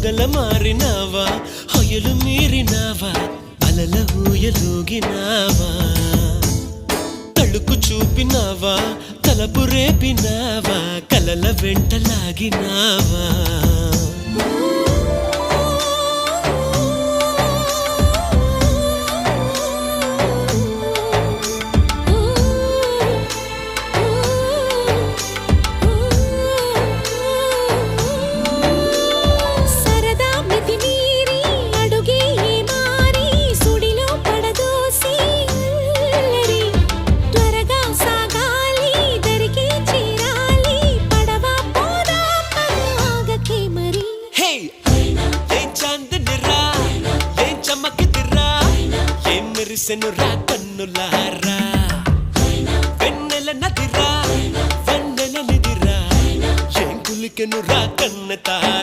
పగల మారినావా హొయలు మీరినావా అలల ఊయలూగినావా తళుకు చూపినావా తలపు రేపినావా కలల వెంటలాగినావా మెరిసెనురా కన్నులారా వెన్నెల నదిరా వెన్నెల నిదిరా ఏం కులికెనురా కన్నెతా